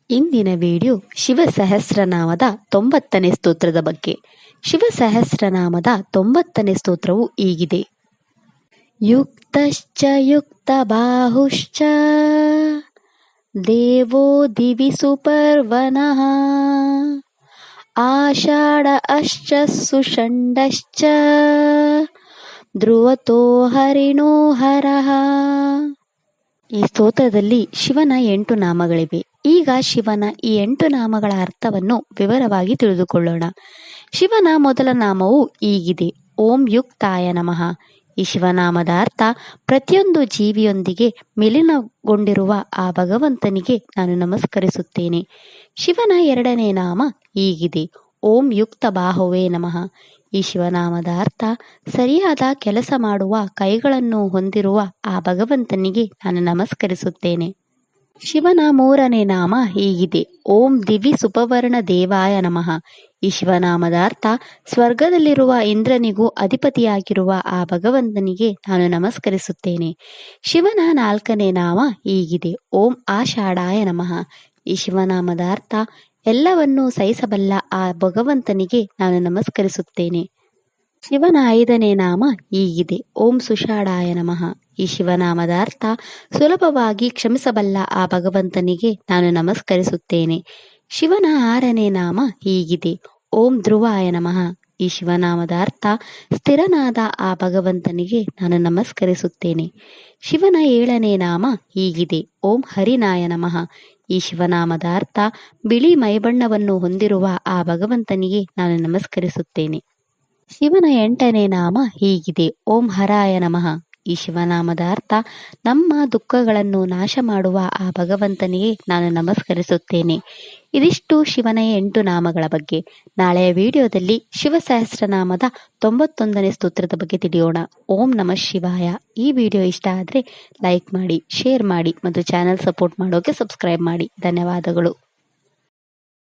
ಇಂದಿನ ವಿಡಿಯೋ ಶಿವ ಸಹಸ್ರನಾಮದ 90ನೇ ಸ್ತೋತ್ರದ ಬಗ್ಗೆ. ಶಿವ ಸಹಸ್ರನಾಮದ 90ನೇ ಸ್ತೋತ್ರವು ಹೀಗಿದೆ. ಯುಕ್ತಶ್ಚ ಯುಕ್ತ ಬಾಹುಶ್ಚ ದೇವೋ ದಿವಿ ಸುಪರ್ವನಃ ಆಷಾಢ ಅಶ್ಚ ಸುಷಂಡಶ್ಚ ಧ್ರುವತೋ ಹರಿಣೋ ಹರಃ. ಈ ಸ್ತೋತ್ರದಲ್ಲಿ ಶಿವನ 8 ನಾಮಗಳಿವೆ. ಈಗ ಶಿವನ ಈ 8 ನಾಮಗಳ ಅರ್ಥವನ್ನು ವಿವರವಾಗಿ ತಿಳಿದುಕೊಳ್ಳೋಣ. ಶಿವನ ಮೊದಲ ನಾಮವು ಹೀಗಿದೆ, ಓಂ ಯುಕ್ತಾಯ ನಮಃ. ಈ ಶಿವನಾಮದ ಅರ್ಥ, ಪ್ರತಿಯೊಂದು ಜೀವಿಯೊಂದಿಗೆ ಮಿಲನಗೊಂಡಿರುವ ಆ ಭಗವಂತನಿಗೆ ನಾನು ನಮಸ್ಕರಿಸುತ್ತೇನೆ. ಶಿವನ 2ನೇ ನಾಮ ಹೀಗಿದೆ, ಓಂ ಯುಕ್ತ ಬಾಹುವೇ ನಮಃ. ಈ ಶಿವನಾಮದ ಅರ್ಥ, ಸರಿಯಾದ ಕೆಲಸ ಮಾಡುವ ಕೈಗಳನ್ನು ಹೊಂದಿರುವ ಆ ಭಗವಂತನಿಗೆ ನಾನು ನಮಸ್ಕರಿಸುತ್ತೇನೆ. ಶಿವನ 3ನೇ ನಾಮ ಹೀಗಿದೆ, ಓಂ ದಿವಿ ಸುಪವರ್ಣ ದೇವಾಯ ನಮಃ. ಈ ಶಿವನಾಮದ ಅರ್ಥ, ಸ್ವರ್ಗದಲ್ಲಿರುವ ಇಂದ್ರನಿಗೂ ಅಧಿಪತಿಯಾಗಿರುವ ಆ ಭಗವಂತನಿಗೆ ನಾನು ನಮಸ್ಕರಿಸುತ್ತೇನೆ. ಶಿವನ 4ನೇ ನಾಮ ಹೀಗಿದೆ, ಓಂ ಆಷಾಢಾಯ ನಮಃ. ಈ ಶಿವನಾಮದ ಅರ್ಥ, ಎಲ್ಲವನ್ನೂ ಸಹಿಸಬಲ್ಲ ಆ ಭಗವಂತನಿಗೆ ನಾನು ನಮಸ್ಕರಿಸುತ್ತೇನೆ. ಶಿವನ 5ನೇ ನಾಮ ಹೀಗಿದೆ, ಓಂ ಸುಷಾಢಾಯ ನಮಃ. ಈ ಶಿವನಾಮದ ಅರ್ಥ, ಸುಲಭವಾಗಿ ಕ್ಷಮಿಸಬಲ್ಲ ಆ ಭಗವಂತನಿಗೆ ನಾನು ನಮಸ್ಕರಿಸುತ್ತೇನೆ. ಶಿವನ 6ನೇ ನಾಮ ಹೀಗಿದೆ, ಓಂ ಧ್ರುವಾಯ ನಮಃ. ಈ ಶಿವನಾಮದ ಅರ್ಥ, ಸ್ಥಿರನಾದ ಆ ಭಗವಂತನಿಗೆ ನಾನು ನಮಸ್ಕರಿಸುತ್ತೇನೆ. ಶಿವನ 7ನೇ ನಾಮ ಹೀಗಿದೆ, ಓಂ ಹರಿನಾಯ ನಮಃ. ಈ ಶಿವನಾಮದ ಅರ್ಥ, ಬಿಳಿ ಮೈಬಣ್ಣವನ್ನು ಹೊಂದಿರುವ ಆ ಭಗವಂತನಿಗೆ ನಾನು ನಮಸ್ಕರಿಸುತ್ತೇನೆ. ಶಿವನ 8ನೇ ನಾಮ ಹೀಗಿದೆ, ಓಂ ಹರಾಯ ನಮಃ. ಈ ಶಿವನಾಮದ ಅರ್ಥ, ನಮ್ಮ ದುಃಖಗಳನ್ನು ನಾಶ ಮಾಡುವ ಆ ಭಗವಂತನಿಗೆ ನಾನು ನಮಸ್ಕರಿಸುತ್ತೇನೆ. ಇದಿಷ್ಟು ಶಿವನ 8 ನಾಮಗಳ ಬಗ್ಗೆ. ನಾಳೆಯ ವಿಡಿಯೋದಲ್ಲಿ ಶಿವ ಸಹಸ್ರನಾಮದ 91ನೇ ಸ್ತೋತ್ರದ ಬಗ್ಗೆ ತಿಳಿಯೋಣ. ಓಂ ನಮಃ ಶಿವಾಯ. ಈ ವಿಡಿಯೋ ಇಷ್ಟ ಆದರೆ ಲೈಕ್ ಮಾಡಿ, ಶೇರ್ ಮಾಡಿ ಮತ್ತು ಚಾನೆಲ್ ಸಪೋರ್ಟ್ ಮಾಡೋಕೆ ಸಬ್ಸ್ಕ್ರೈಬ್ ಮಾಡಿ. ಧನ್ಯವಾದಗಳು.